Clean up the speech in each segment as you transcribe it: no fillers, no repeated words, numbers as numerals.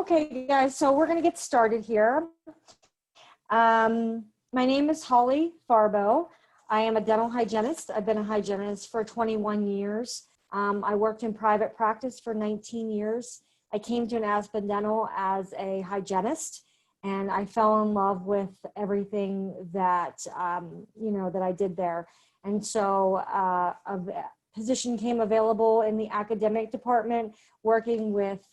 Okay, guys, so we're going to get started here. My name is Holly Farbo. I am a dental hygienist. I've been a hygienist for 21 years. I worked in private practice for 19 years. I came to an Aspen Dental as a hygienist, and I fell in love with everything that, that I did there. And so a position came available in the academic department, working with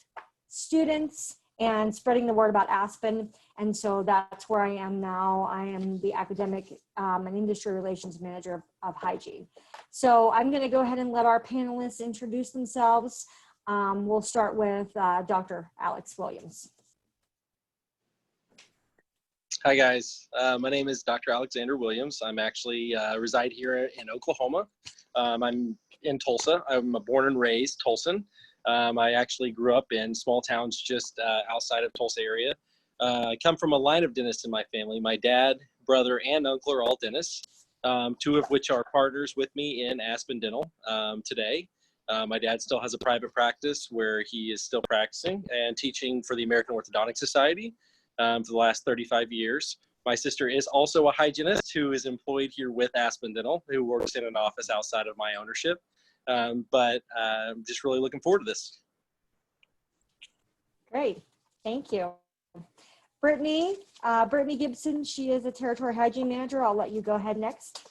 students and spreading the word about Aspen. And so that's where I am now. I am the academic and industry relations manager of Hygiene. So I'm going to go ahead and let our panelists introduce themselves. We'll start with Dr. Alex Williams. Hi guys, my name is Dr. Alexander Williams. I'm actually reside here in Oklahoma. I'm in Tulsa. I'm born and raised Tulsan. I actually grew up in small towns just outside of Tulsa area. I come from a line of dentists in my family. My dad, brother, and uncle are all dentists, two of which are partners with me in Aspen Dental today. My dad still has a private practice where he is still practicing and teaching for the American Orthodontic Society for the last 35 years. My sister is also a hygienist who is employed here with Aspen Dental, who works in an office outside of my ownership. But I'm just really looking forward to this. Great, thank you. Brittney Gibson, she is a territory hygiene manager. I'll let you go ahead next.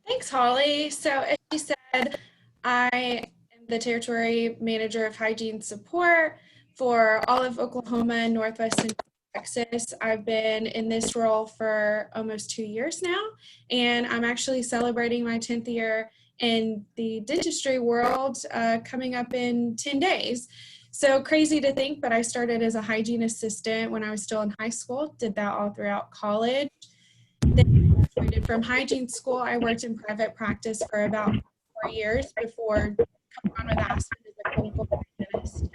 Thanks, Holly. So as she said, I am the territory manager of hygiene support for all of Oklahoma and Northwest Texas. I've been in this role for almost 2 years now, and I'm actually celebrating my 10th year in the dentistry world coming up in 10 days. So crazy to think, but I started as a hygiene assistant when I was still in high school, did that all throughout college. Then I graduated from hygiene school. I worked in private practice for about 4 years before coming on with Aspen as a clinical hygienist,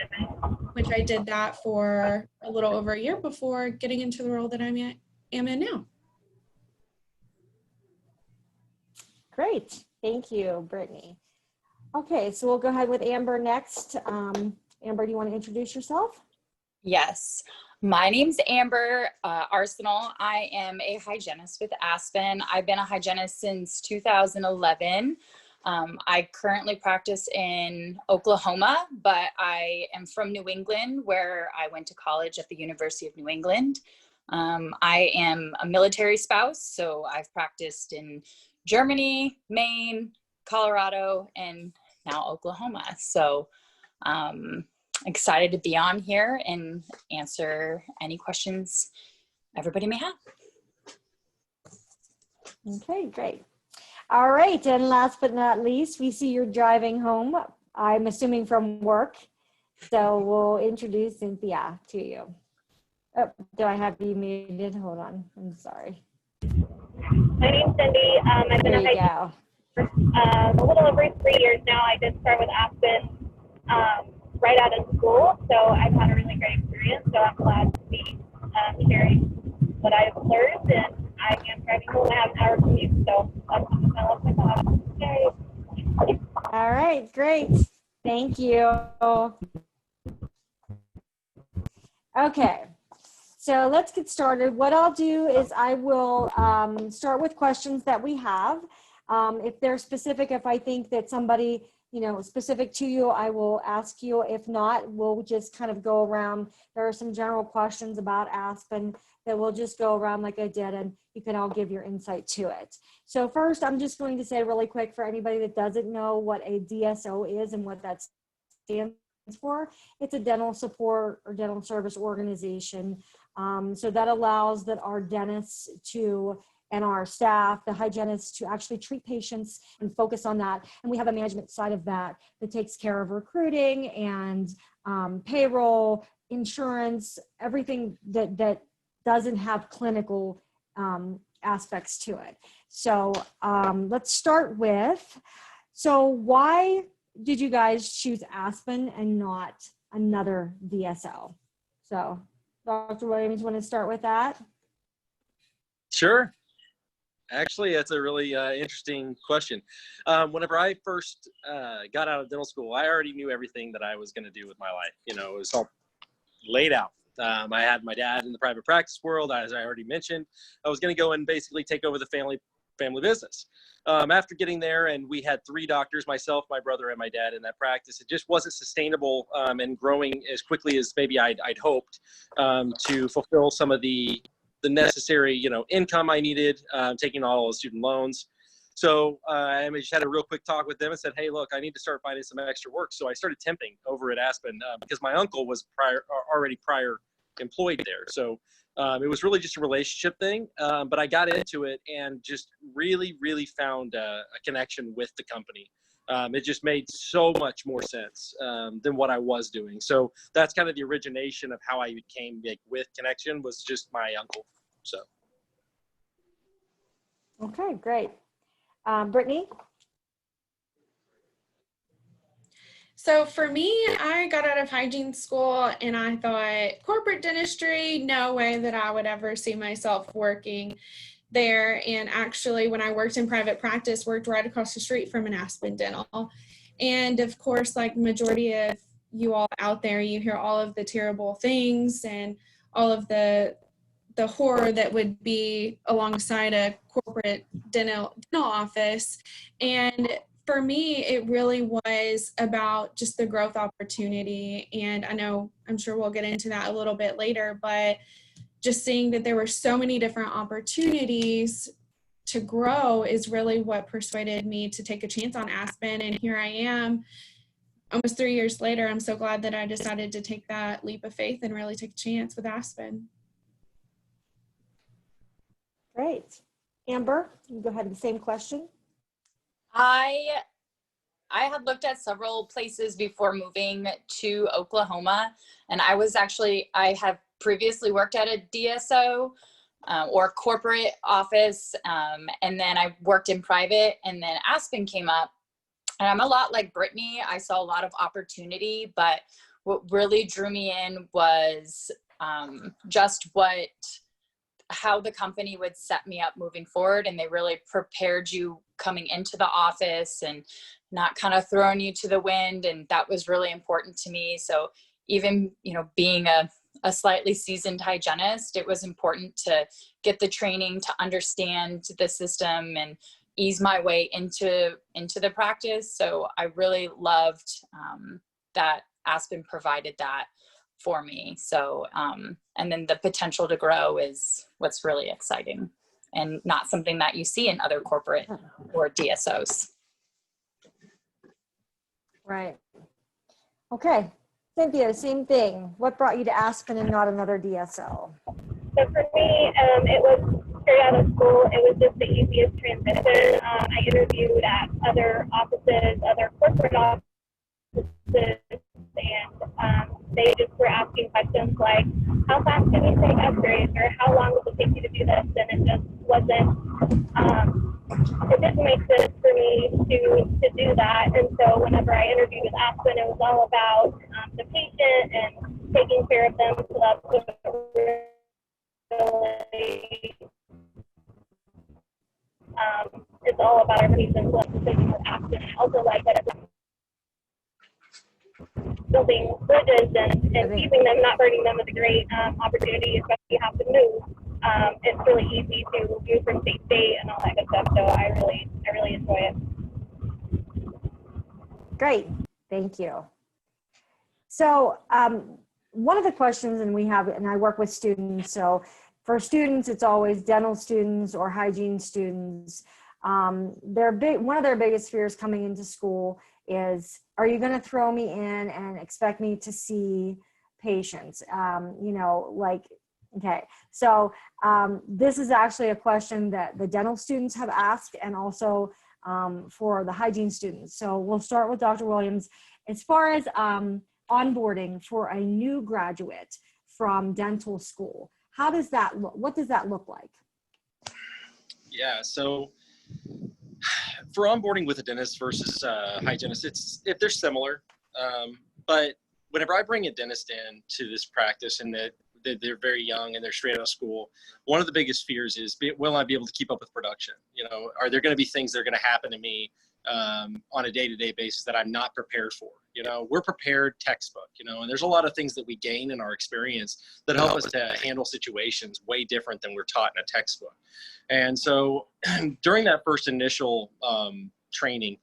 which I did that for a little over a year before getting into the role that am in now. Great, thank you, Brittney. Okay, so we'll go ahead with Amber next. Amber, do you want to introduce yourself? Yes, my name's Amber Arsenault. I am a hygienist with Aspen. I've been a hygienist since 2011. I currently practice in Oklahoma, but I am from New England, where I went to college at the University of New England. I am a military spouse, so I've practiced in Germany, Maine, Colorado, and now Oklahoma. So excited to be on here and answer any questions everybody may have. Okay, great. All right, and last but not least, we see you're driving home, I'm assuming from work. So we'll introduce Cynthia to you. Oh, do I have you muted? Hold on, I'm sorry. My name's Cindy. I've been a hygienist for a little over 3 years now. I did start with Aspen right out of school, so I've had a really great experience. So I'm glad to be sharing what I've learned, and I am driving home. I have an hour commute, so that's something I love my thoughts. Okay. All right, great. Thank you. Okay. So let's get started. What I'll do is I will start with questions that we have. If they're specific, if I think that somebody, specific to you, I will ask you. If not, we'll just kind of go around. There are some general questions about Aspen that we'll just go around like I did, and you can all give your insight to it. So first, I'm just going to say really quick for anybody that doesn't know what a DSO is and what that stands for. It's a dental support or dental service organization. So that allows that our dentists and our staff, the hygienists, to actually treat patients and focus on that. And we have a management side of that takes care of recruiting and payroll, insurance, everything that doesn't have clinical aspects to it. So let's start with, so why did you guys choose Aspen and not another DSO? So Dr. Williams, want to start with that? Sure. Actually, that's a really interesting question. Whenever I first got out of dental school, I already knew everything that I was going to do with my life. It was all laid out. I had my dad in the private practice world, as I already mentioned. I was going to go and basically take over the family business. After getting there, and we had 3 doctors, myself, my brother, and my dad in that practice, it just wasn't sustainable and growing as quickly as maybe I'd hoped to fulfill some of the necessary, income I needed, taking all the student loans. So I just had a real quick talk with them and said, hey, look, I need to start finding some extra work. So I started temping over at Aspen because my uncle was already prior employed there. So it was really just a relationship thing. But I got into it and just really, really found a connection with the company. It just made so much more sense than what I was doing. So that's kind of the origination of how I became with Connection, was just my uncle. So. Okay, great. Brittney? So for me, I got out of hygiene school and I thought corporate dentistry, no way that I would ever see myself working there. And actually, when I worked in private practice, worked right across the street from an Aspen Dental. And of course, like majority of you all out there, you hear all of the terrible things and all of the horror that would be alongside a corporate dental office. And for me, it really was about just the growth opportunity. And I'm sure we'll get into that a little bit later, but just seeing that there were so many different opportunities to grow is really what persuaded me to take a chance on Aspen. And here I am almost 3 years later. I'm so glad that I decided to take that leap of faith and really take a chance with Aspen. Great. Amber, you go ahead with the same question. I had looked at several places before moving to Oklahoma, and I have previously worked at a DSO or corporate office, and then I worked in private, and then Aspen came up. And I'm a lot like Brittney. I saw a lot of opportunity, but what really drew me in was just how the company would set me up moving forward. And they really prepared you coming into the office and not kind of throwing you to the wind. And that was really important to me. So even, being a slightly seasoned hygienist, it was important to get the training to understand the system and ease my way into the practice. So I really loved that Aspen provided that for me. So, and then the potential to grow is what's really exciting and not something that you see in other corporate or DSOs. Right. Okay. Cynthia, same thing. What brought you to Aspen and not another DSO? So for me, it was straight out of school. It was just the easiest transition. I interviewed at other offices, other corporate offices, and they just were asking questions like, how fast can you take x-rays, or how long will it take you to do this? And it just wasn't, it didn't make sense for me to do that. And so whenever I interviewed with Aspen, it was all about the patient and taking care of them. So that's what really, it's all about our patients. So I'm thinking with Aspen, I also like that it's building bridges and keeping them, not burning them is a great opportunity, especially if you have to move. It's really easy to move from state to state and all that good stuff. So I really enjoy it. Great, thank you. So one of the questions, and I work with students, so for students, it's always dental students or hygiene students. One of their biggest fears coming into school is, are you going to throw me in and expect me to see patients? Okay. So this is actually a question that the dental students have asked, and also for the hygiene students. So we'll start with Dr. Williams. As far as onboarding for a new graduate from dental school, how does that look? What does that look like? Yeah, so for onboarding with a dentist versus hygienist, they're similar. But whenever I bring a dentist in to this practice and that they're very young and they're straight out of school, one of the biggest fears is, will I be able to keep up with production? Are there going to be things that are going to happen to me on a day-to-day basis that I'm not prepared for? You know, we're prepared textbook, you know, and there's a lot of things that we gain in our experience that help us to handle situations way different than we're taught in a textbook. And so during that first initial training,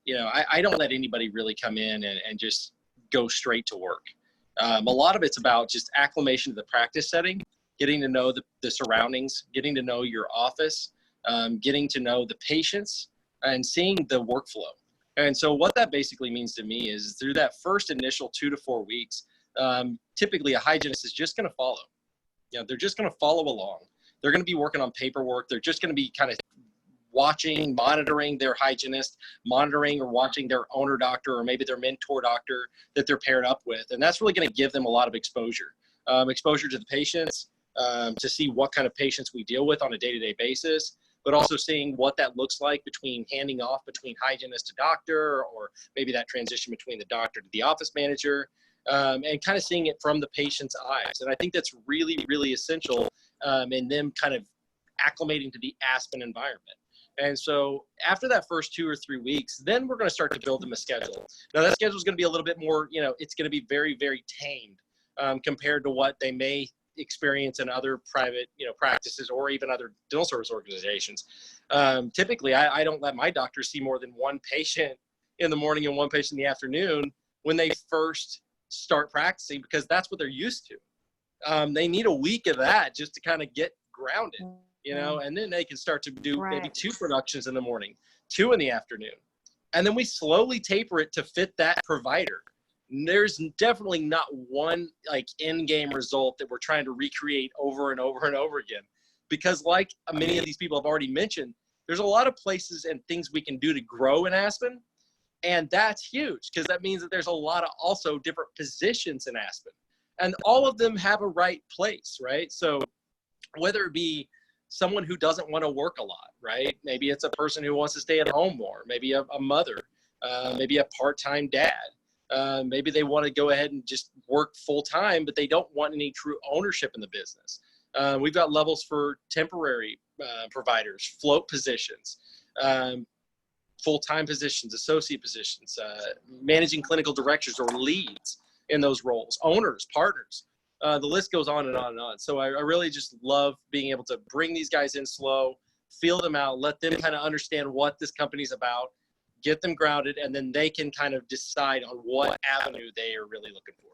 you know, I don't let anybody really come in and just go straight to work. A lot of it's about just acclimation to the practice setting, getting to know the surroundings, getting to know your office, getting to know the patients, and seeing the workflow. And so what that basically means to me is through that first initial 2 to 4 weeks, typically a hygienist is just going to follow. You know, they're just going to follow along. They're going to be working on paperwork. They're just going to be kind of watching, monitoring their hygienist, monitoring or watching their owner doctor or maybe their mentor doctor that they're paired up with. And that's really going to give them a lot of exposure, exposure to the patients, to see what kind of patients we deal with on a day-to-day basis, but also seeing what that looks like between handing off between hygienist to doctor, or maybe that transition between the doctor to the office manager, and kind of seeing it from the patient's eyes. And I think that's really, really essential in them kind of acclimating to the Aspen environment. And so after that first 2 or 3 weeks, then we're going to start to build them a schedule. Now that schedule is going to be a little bit more, you know, it's going to be very, very tamed compared to what they may experience in other private, you know, practices or even other dental service organizations. Typically, I don't let my doctors see more than one patient in the morning and one patient in the afternoon when they first start practicing, because that's what they're used to. They need a week of that just to kind of get grounded, you know, and then they can start to do maybe 2 productions in the morning, 2 in the afternoon. And then we slowly taper it to fit that provider. There's definitely not one like in-game result that we're trying to recreate over and over and over again, because like many of these people have already mentioned, there's a lot of places and things we can do to grow in Aspen. And that's huge, because that means that there's a lot of also different positions in Aspen, and all of them have a right place, right? So whether it be someone who doesn't want to work a lot, right? Maybe it's a person who wants to stay at home more, maybe a mother, maybe a part-time dad. Maybe they want to go ahead and just work full time, but they don't want any true ownership in the business. We've got levels for temporary providers, float positions, full-time positions, associate positions, managing clinical directors or leads in those roles, owners, partners. The list goes on and on and on. So I really just love being able to bring these guys in slow, feel them out, let them kind of understand what this company's about, get them grounded, and then they can kind of decide on what avenue they are really looking for.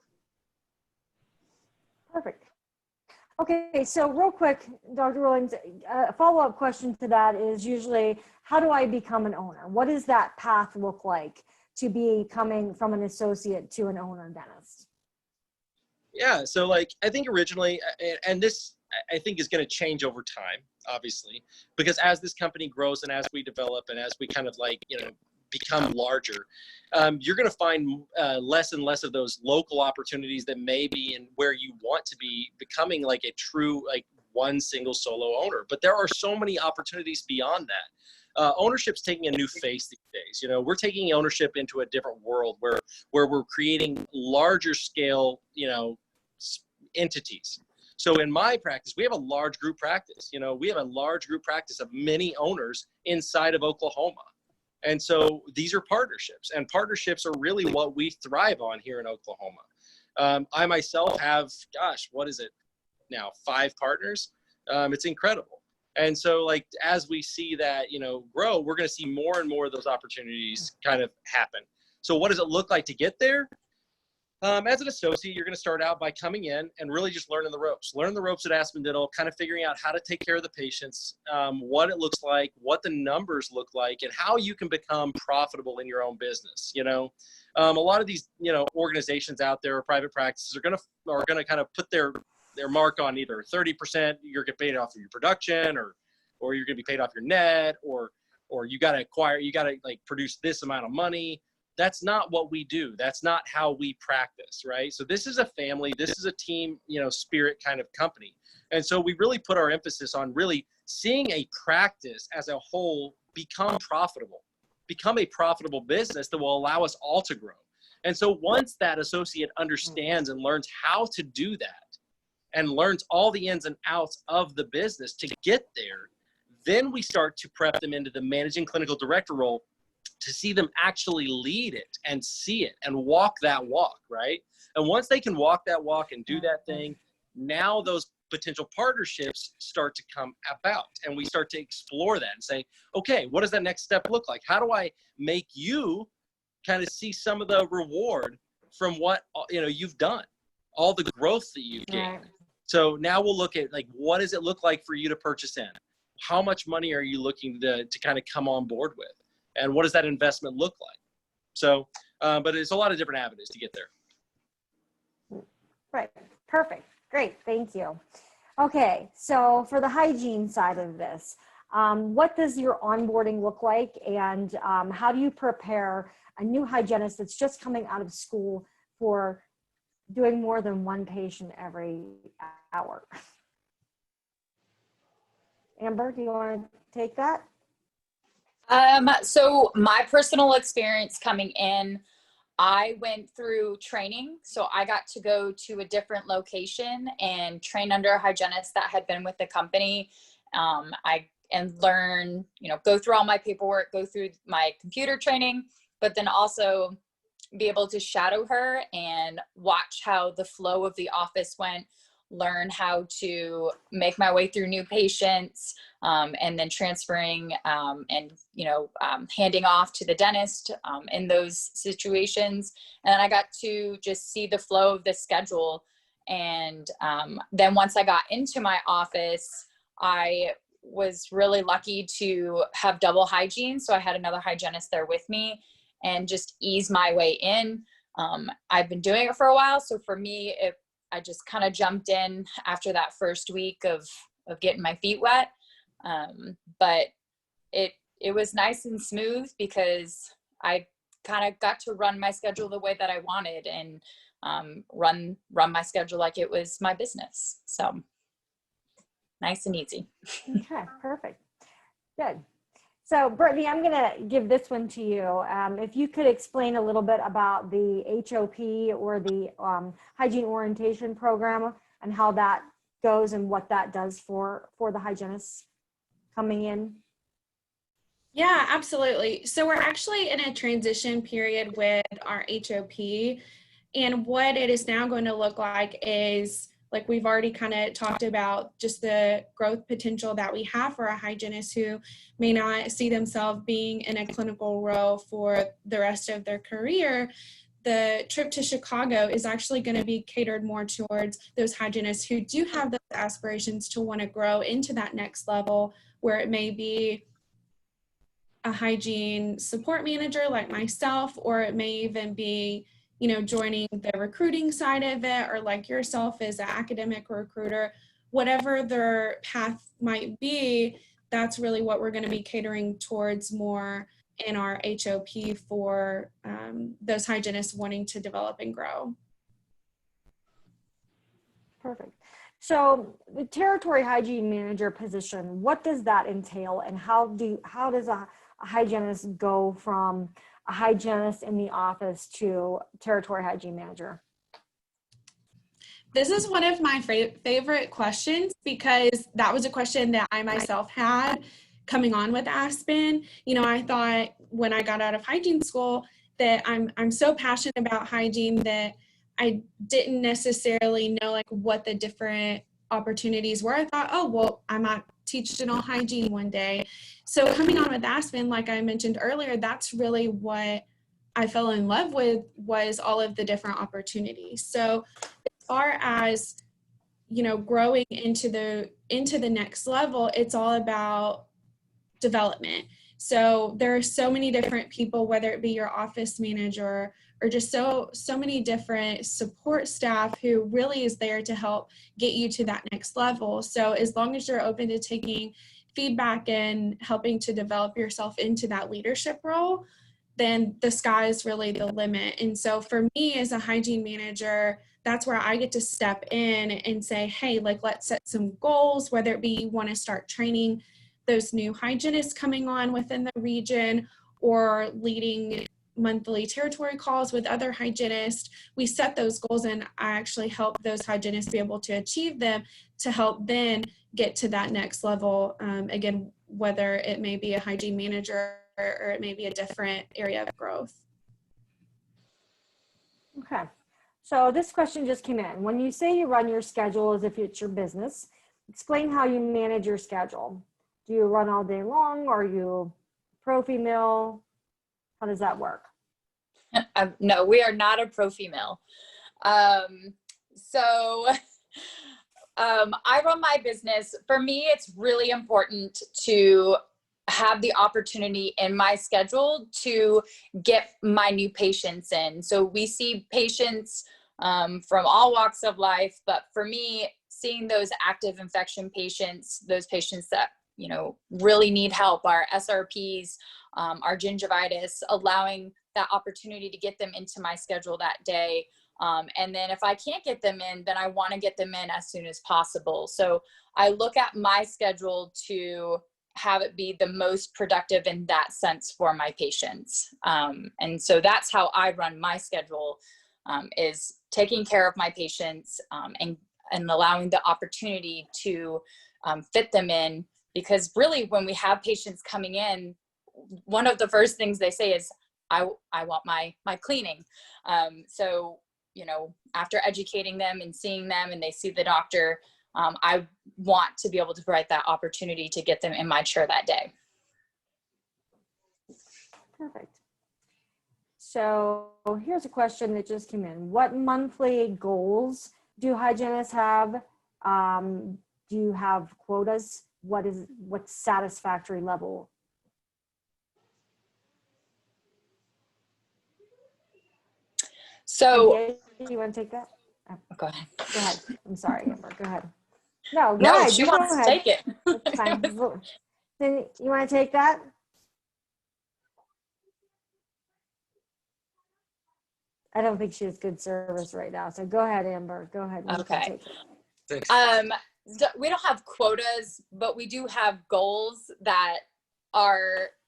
Perfect. Okay, so real quick, Dr. Williams, a follow-up question to that is usually, how do I become an owner? What does that path look like to be coming from an associate to an owner dentist? Yeah, so like I think originally, and this I think is going to change over time, obviously, because as this company grows and as we develop and as we kind of like, you know, become larger, you're going to find less and less of those local opportunities that may be in where you want to be, becoming like a true like one single solo owner. But there are so many opportunities beyond that. Ownership's taking a new face these days. You know, we're taking ownership into a different world where we're creating larger scale, you know, entities. So in my practice, we have a large group practice. You know, we have a large group practice of many owners inside of Oklahoma. And so these are partnerships, and partnerships are really what we thrive on here in Oklahoma. I myself have, gosh, what is it now, 5 partners? It's incredible. And so like, as we see that, you know, grow, we're going to see more and more of those opportunities kind of happen. So what does it look like to get there? As an associate, you're going to start out by coming in and really just learning the ropes. Learn the ropes at Aspen Dental, kind of figuring out how to take care of the patients, what it looks like, what the numbers look like, and how you can become profitable in your own business. You know, a lot of these, you know, organizations out there or private practices are going to kind of put their mark on either 30% you're getting paid off of your production, or you're going to be paid off your net, or you got to like produce this amount of money. That's not what we do. That's not how we practice, right? So this is a family, this is a team, you know, spirit kind of company. And so we really put our emphasis on really seeing a practice as a whole become profitable, become a profitable business that will allow us all to grow. And so once that associate understands and learns how to do that and learns all the ins and outs of the business to get there, then we start to prep them into the managing clinical director role to see them actually lead it and see it and walk that walk, right? And once they can walk that walk and do that thing, now those potential partnerships start to come about, and we start to explore that and say, okay, what does that next step look like? How do I make you kind of see some of the reward from what, you know, you've done, all the growth that you've gained? So now we'll look at, like, what does it look like for you to purchase in? How much money are you looking to kind of come on board with? And what does that investment look like? So, but it's a lot of different avenues to get there. Right. Perfect. Great. Thank you. Okay. So for the hygiene side of this, what does your onboarding look like? And how do you prepare a new hygienist that's just coming out of school for doing more than one patient every hour? Amber, do you want to take that? So my personal experience coming in, I went through training. So I got to go to a different location and train under a hygienist that had been with the company. And learn, you know, go through all my paperwork, go through my computer training, but then also be able to shadow her and watch how the flow of the office went, learn how to make my way through new patients, and then transferring and, you know, handing off to the dentist in those situations. And then I got to just see the flow of the schedule. And then once I got into my office, I was really lucky to have double hygiene. So I had another hygienist there with me and just ease my way in. I've been doing it for a while. So for me, I just kind of jumped in after that first week of getting my feet wet. But it was nice and smooth because I kind of got to run my schedule the way that I wanted and run my schedule like it was my business. So nice and easy. Okay, perfect. Good. So Brittney, I'm going to give this one to you. If you could explain a little bit about the HOP or the hygiene orientation program and how that goes and what that does for the hygienists coming in. Yeah, absolutely. So we're actually in a transition period with our HOP, and what it is now going to look like is, like we've already kind of talked about, just the growth potential that we have for a hygienist who may not see themselves being in a clinical role for the rest of their career. The trip to Chicago is actually going to be catered more towards those hygienists who do have those aspirations to want to grow into that next level, where it may be a hygiene support manager like myself, or it may even be, you know, joining the recruiting side of it, or like yourself as an academic recruiter. Whatever their path might be, that's really what we're going to be catering towards more in our HOP for those hygienists wanting to develop and grow. Perfect. So the territory hygiene manager position, what does that entail, and how does a hygienist go from a hygienist in the office to territory hygiene manager? This is one of my favorite questions, because that was a question that I myself had coming on with Aspen. You know, I thought when I got out of hygiene school that I'm so passionate about hygiene that I didn't necessarily know like what the different opportunities were. I thought, oh, well, I might teach dental hygiene one day. So coming on with Aspen, like I mentioned earlier, that's really what I fell in love with, was all of the different opportunities. So as far as, you know, growing into the next level, it's all about development. So there are so many different people, whether it be your office manager or just so many different support staff who really is there to help get you to that next level. So as long as you're open to taking feedback and helping to develop yourself into that leadership role, then the sky is really the limit. And so for me as a hygiene manager, that's where I get to step in and say, hey, like, let's set some goals, whether it be you want to start training those new hygienists coming on within the region, or leading monthly territory calls with other hygienists. We set those goals, and I actually help those hygienists be able to achieve them to help then get to that next level. Again, whether it may be a hygiene manager or it may be a different area of growth. Okay. So this question just came in. When you say you run your schedule as if it's your business, explain how you manage your schedule. Do you run all day long? Or are you profi mill? How does that work? No, we are not a profi mill. I run my business. For me, it's really important to have the opportunity in my schedule to get my new patients in. So we see patients from all walks of life, but for me, seeing those active infection patients, those patients that, you know, really need help, our SRPs, our gingivitis, allowing that opportunity to get them into my schedule that day. And then if I can't get them in, then I want to get them in as soon as possible. So I look at my schedule to have it be the most productive in that sense for my patients. And so that's how I run my schedule, is taking care of my patients and allowing the opportunity to fit them in. Because really, when we have patients coming in, one of the first things they say is, I want my cleaning. So, you know, after educating them and seeing them and they see the doctor, I want to be able to provide that opportunity to get them in my chair that day. Perfect. So here's a question that just came in. What monthly goals do hygienists have? Do you have quotas? What's satisfactory level? So, you want to take that? Oh, go ahead. Go ahead. I'm sorry, Amber. Go ahead. No, go No, ahead. she You wants go to ahead. take it. That's fine. Then you want to take that? I don't think she has good service right now. So go ahead, Amber. Go ahead. You can Okay. take it. We don't have quotas, but we do have goals that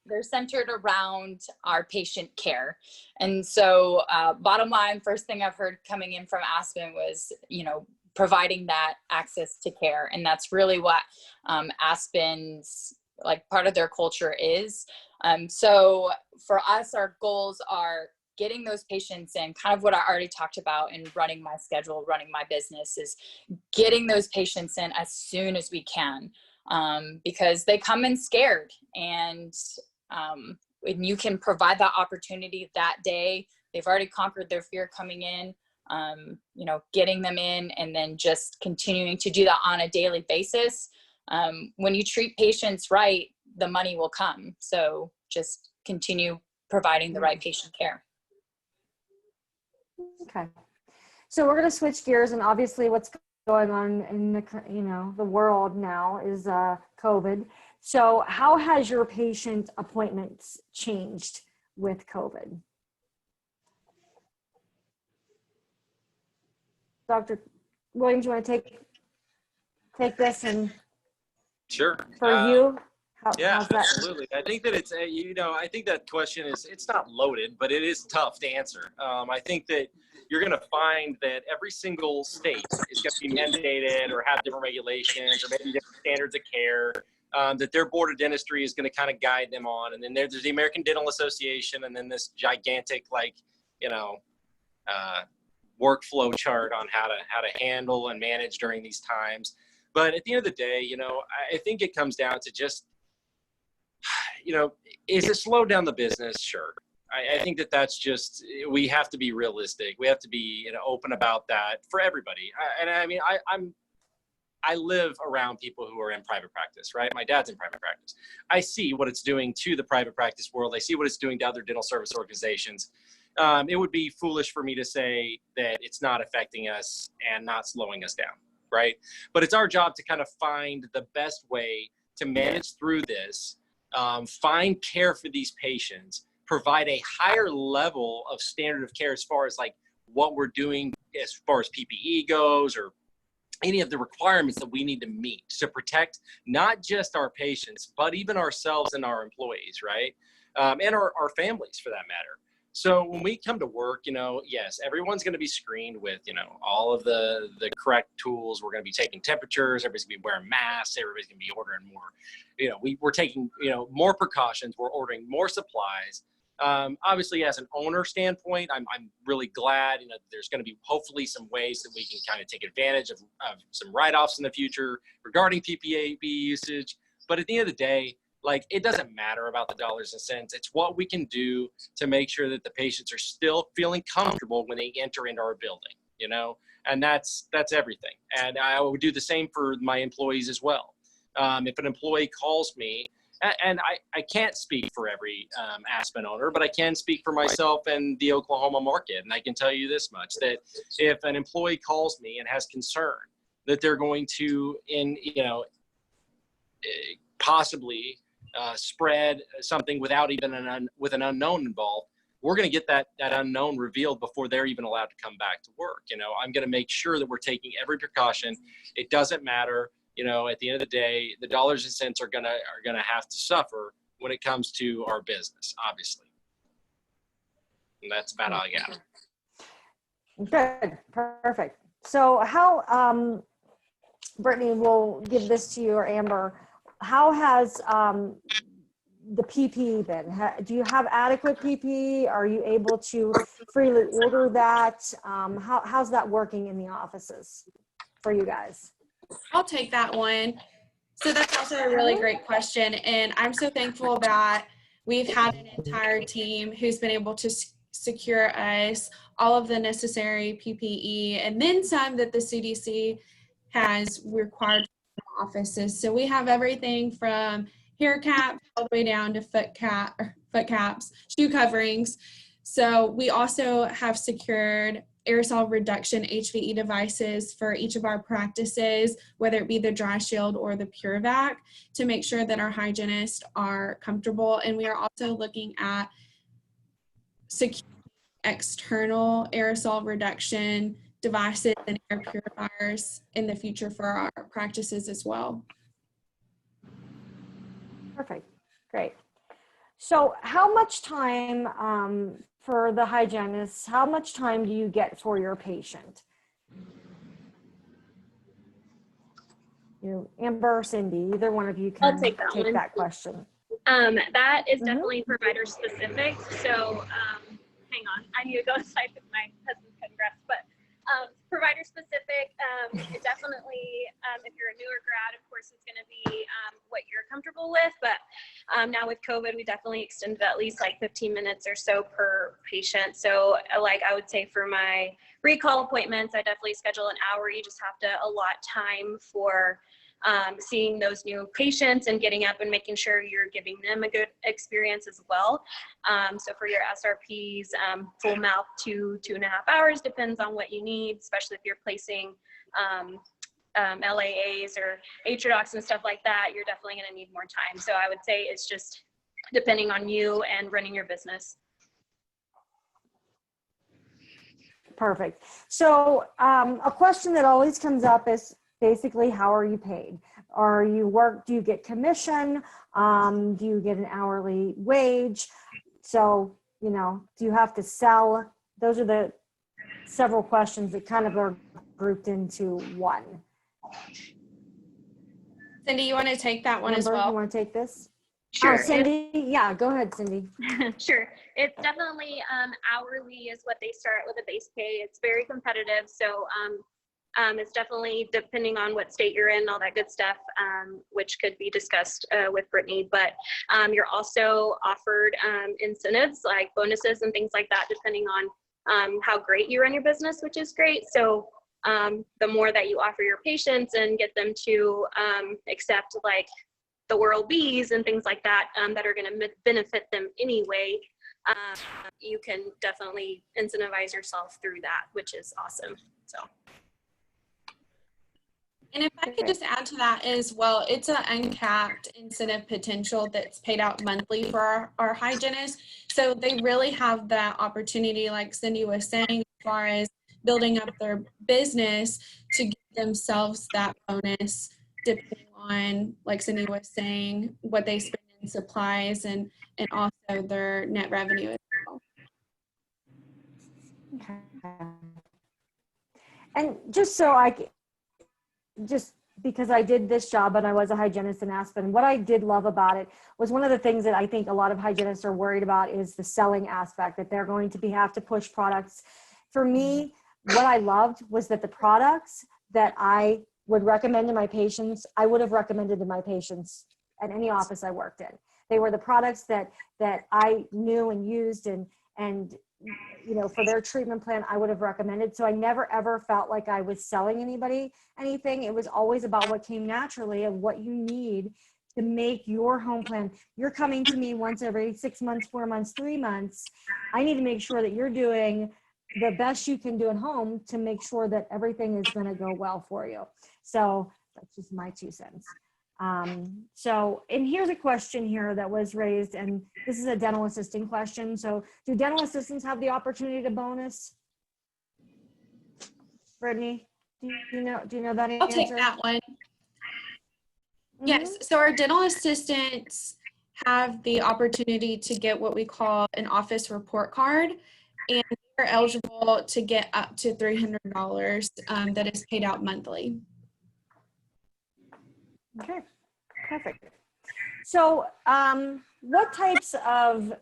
they're centered around our patient care. And so bottom line, first thing I've heard coming in from Aspen was, you know, providing that access to care. And that's really what Aspen's, like, part of their culture is. So for us, our goals are getting those patients in, kind of what I already talked about in running my schedule, running my business, is getting those patients in as soon as we can, because they come in scared, and when you can provide that opportunity that day, they've already conquered their fear coming in, you know, getting them in and then just continuing to do that on a daily basis. When you treat patients right, the money will come. So just continue providing the right patient care. Okay. So we're going to switch gears, and obviously what's going on in the world now is COVID. So how has your patient appointments changed with COVID? Dr. Williams, you want to take this? And Sure. For you, yeah, how's that? absolutely. I think that it's, I think that question it's not loaded, but it is tough to answer. I think that you're going to find that every single state is going to be mandated or have different regulations or maybe different standards of care that their board of dentistry is going to kind of guide them on. And then there's the American Dental Association, and then this gigantic, workflow chart on how to handle and manage during these times. But at the end of the day, I think it comes down to just, is it slowed down the business? Sure. I think that's just, we have to be realistic. We have to be open about that for everybody. I live around people who are in private practice, right? My dad's in private practice. I see what it's doing to the private practice world. I see what it's doing to other dental service organizations. It would be foolish for me to say that it's not affecting us and not slowing us down, right? But it's our job to kind of find the best way to manage through this, find care for these patients, provide a higher level of standard of care as far as like what we're doing as far as PPE goes, or any of the requirements that we need to meet to protect not just our patients, but even ourselves and our employees, right? And our families for that matter. So when we come to work, yes, everyone's going to be screened with, all of the correct tools. We're going to be taking temperatures. Everybody's going to be wearing masks. Everybody's going to be ordering more, we're taking, more precautions. We're ordering more supplies. Obviously, as an owner standpoint, I'm really glad, there's going to be hopefully some ways that we can kind of take advantage of some write-offs in the future regarding PPE usage. But at the end of the day, it doesn't matter about the dollars and cents. It's what we can do to make sure that the patients are still feeling comfortable when they enter into our building, and that's everything. And I would do the same for my employees as well. If an employee calls me, and I can't speak for every Aspen owner, but I can speak for myself and the Oklahoma market. And I can tell you this much, that if an employee calls me and has concern that they're going to, possibly spread something without even with an unknown involved, we're going to get that unknown revealed before they're even allowed to come back to work. I'm going to make sure that we're taking every precaution. It doesn't matter. At the end of the day, the dollars and cents are gonna have to suffer when it comes to our business, obviously. And that's about all I got. Good, perfect. So how, Brittney, will give this to you, or Amber, how has the PPE been? Do you have adequate PPE? Are you able to freely order that? How's that working in the offices for you guys? I'll take that one. So that's also a really great question. And I'm so thankful that we've had an entire team who's been able to secure us all of the necessary PPE and then some that the CDC has required for offices. So we have everything from hair caps all the way down to foot caps, shoe coverings. So we also have secured aerosol reduction HVE devices for each of our practices, whether it be the dry shield or the PureVac, to make sure that our hygienists are comfortable. And we are also looking at secure external aerosol reduction devices and air purifiers in the future for our practices as well. Perfect, great. So how much time for the hygienist, how much time do you get for your patient? Amber or Cindy, either one of you can take that question. That is definitely provider specific. So hang on, I need to go inside with my husband's cutting grass, but provider specific, it definitely, if you're a newer grad, of course, it's going to be what you're comfortable with. But now with COVID, we definitely extended at least 15 minutes or so per patient. So I would say for my recall appointments, I definitely schedule an hour. You just have to allot time for seeing those new patients and getting up and making sure you're giving them a good experience as well. So for your SRPs, full mouth 2.5 hours, depends on what you need, especially if you're placing LAAs or Atrodox and stuff like that, you're definitely going to need more time. So I would say it's just depending on you and running your business. Perfect. So a question that always comes up is basically, how are you paid? Do you get commission? Do you get an hourly wage? So, do you have to sell? Those are the several questions that kind of are grouped into one. Cindy, you want to take that one as well? You want to take this? Sure. Cindy, yeah, go ahead, Cindy. Sure. It's definitely hourly is what they start with a base pay. It's very competitive. So it's definitely depending on what state you're in, all that good stuff, which could be discussed with Brittney. But you're also offered incentives like bonuses and things like that, depending on how great you run your business, which is great. So the more that you offer your patients and get them to accept the World Bees and things like that, that are going to benefit them anyway, you can definitely incentivize yourself through that, which is awesome. So. And if I could just add to that as well, it's an uncapped incentive potential that's paid out monthly for our hygienists. So they really have that opportunity, like Cindy was saying, as far as building up their business, to give themselves that bonus depending on, like Cindy was saying, what they spend in supplies and also their net revenue as well. Okay. And just so just because I did this job and I was a hygienist in Aspen, what I did love about it was one of the things that I think a lot of hygienists are worried about is the selling aspect, that they're going to have to push products. For me, what I loved was that the products that I would recommend to my patients, I would have recommended to my patients at any office I worked in. They were the products that I knew and used and you know, for their treatment plan, I would have recommended. So I never ever felt like I was selling anybody anything. It was always about what came naturally and what you need to make your home plan. You're coming to me once every 6 months, 4 months, 3 months. I need to make sure that you're doing the best you can do at home to make sure that everything is going to go well for you. So that's just my 2 cents. And here's a question here that was raised, and this is a dental assisting question. So do dental assistants have the opportunity to bonus? Brittney, do you know that answer? I'll take that one. Mm-hmm. Yes, so our dental assistants have the opportunity to get what we call an office report card, and they're eligible to get up to $300 that is paid out monthly. Okay, perfect. So what types of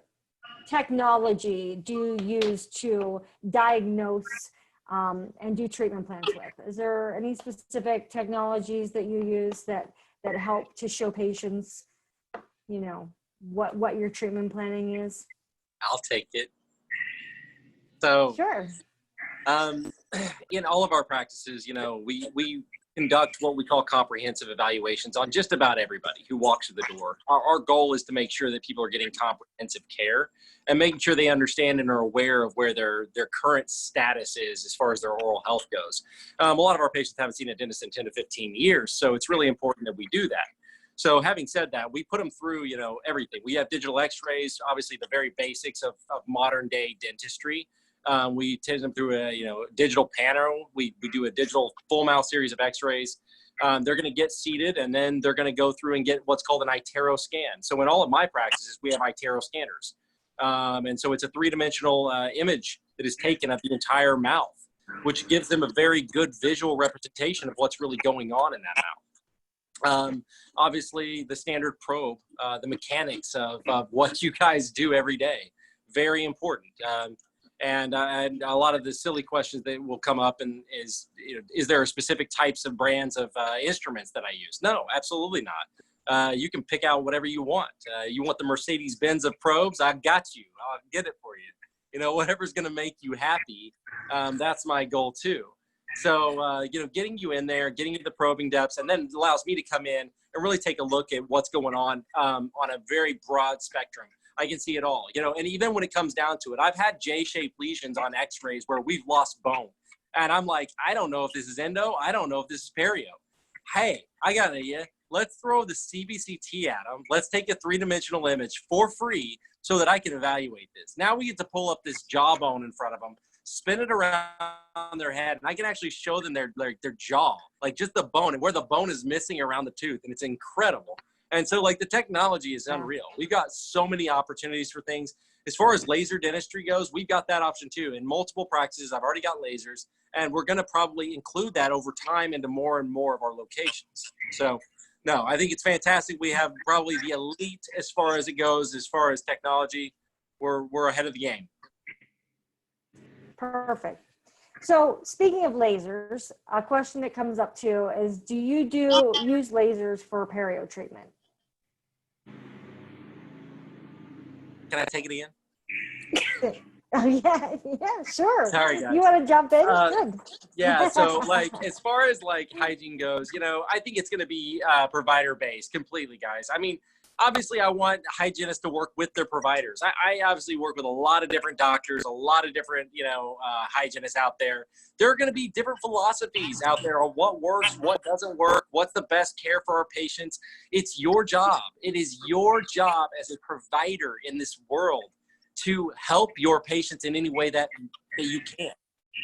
technology do you use to diagnose and do treatment plans with? Is there any specific technologies that you use that help to show patients, you know, what your treatment planning is? I'll take it. So, sure. In all of our practices, you know, we conduct what we call comprehensive evaluations on just about everybody who walks through the door. Our goal is to make sure that people are getting comprehensive care and making sure they understand and are aware of where their current status is as far as their oral health goes. A lot of our patients haven't seen a dentist in 10 to 15 years, so it's really important that we do that. So having said that, we put them through, you know, everything. We have digital x-rays, obviously the very basics of modern day dentistry. We take them through a, you know, digital panel. We do a digital full mouth series of x-rays. They're going to get seated, and then they're going to go through and get what's called an iTero scan. So in all of my practices, we have iTero scanners. And so it's a 3-dimensional image that is taken of the entire mouth, which gives them a very good visual representation of what's really going on in that mouth. Obviously the standard probe, the mechanics of what you guys do every day, very important. And a lot of the silly questions that will come up and is, you know, is there a specific types of brands of instruments that I use? No, absolutely not. You can pick out whatever you want. You want the Mercedes-Benz of probes? I got you. I'll get it for you. You know, whatever's going to make you happy. That's my goal too. So, you know, getting you in there, getting you the probing depths, and then allows me to come in and really take a look at what's going on a very broad spectrum. I can see it all, you know, and even when it comes down to it, I've had J-shaped lesions on x-rays where we've lost bone. And I'm like, I don't know if this is endo. I don't know if this is perio. Hey, I got an idea. Let's throw the CBCT at them. Let's take a 3-dimensional image for free so that I can evaluate this. Now we get to pull up this jawbone in front of them, spin it around their head, and I can actually show them their jaw, like just the bone and where the bone is missing around the tooth. And it's incredible. And so, like, the technology is unreal. We've got so many opportunities for things. As far as laser dentistry goes, we've got that option too. In multiple practices, I've already got lasers, and we're going to probably include that over time into more and more of our locations. So, no, I think it's fantastic. We have probably the elite as far as it goes, as far as technology. We're ahead of the game. Perfect. So speaking of lasers, a question that comes up too is, do you use lasers for perio treatment? Can I take it again? Oh, yeah, sure. Sorry, guys. You want to jump in? Good. Yeah, so like as far as like hygiene goes, you know, I think it's going to be provider based completely, guys. I mean, obviously I want hygienists to work with their providers. I obviously work with a lot of different doctors, a lot of different, you know, hygienists out there. There are going to be different philosophies out there on what works, what doesn't work, what's the best care for our patients. It's your job. It is your job as a provider in this world to help your patients in any way that you can.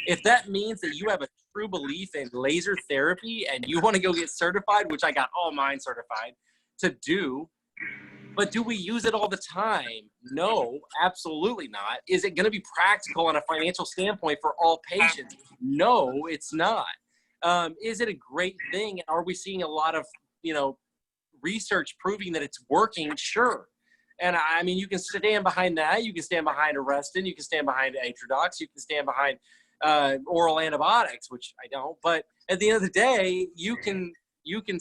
If that means that you have a true belief in laser therapy and you want to go get certified, which I got all mine certified to do, But do we use it all the time? No, absolutely not. Is it going to be practical on a financial standpoint for all patients? No, it's not. Is it a great thing? Are we seeing a lot of, research proving that it's working? Sure. And I mean, you can stand behind that. You can stand behind Arrestin. You can stand behind Atrodox. You can stand behind oral antibiotics, which I don't. But at the end of the day, you can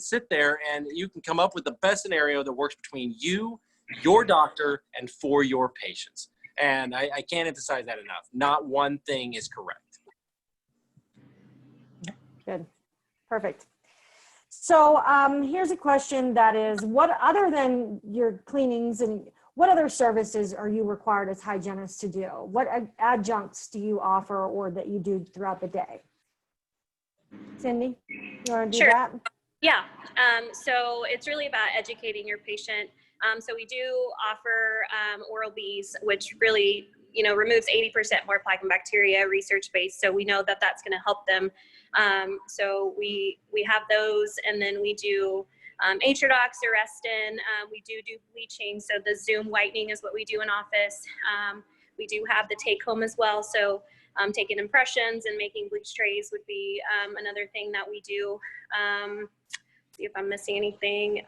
sit there and you can come up with the best scenario that works between you, your doctor, and for your patients. And I can't emphasize that enough. Not one thing is correct. Good. Perfect. So here's a question that is, what other than your cleanings and what other services are you required as hygienists to do? What adjuncts do you offer or that you do throughout the day? Cindy, you want to do that? Yeah, so it's really about educating your patient. So we do offer oral Bs, which really, removes 80% more plaque and bacteria, research-based. So we know that that's going to help them. So we have those, and then we do Atrodox, Arrestin. We do bleaching. So the Zoom whitening is what we do in office. We do have the take home as well. So taking impressions and making bleach trays would be another thing that we do. See if I'm missing anything.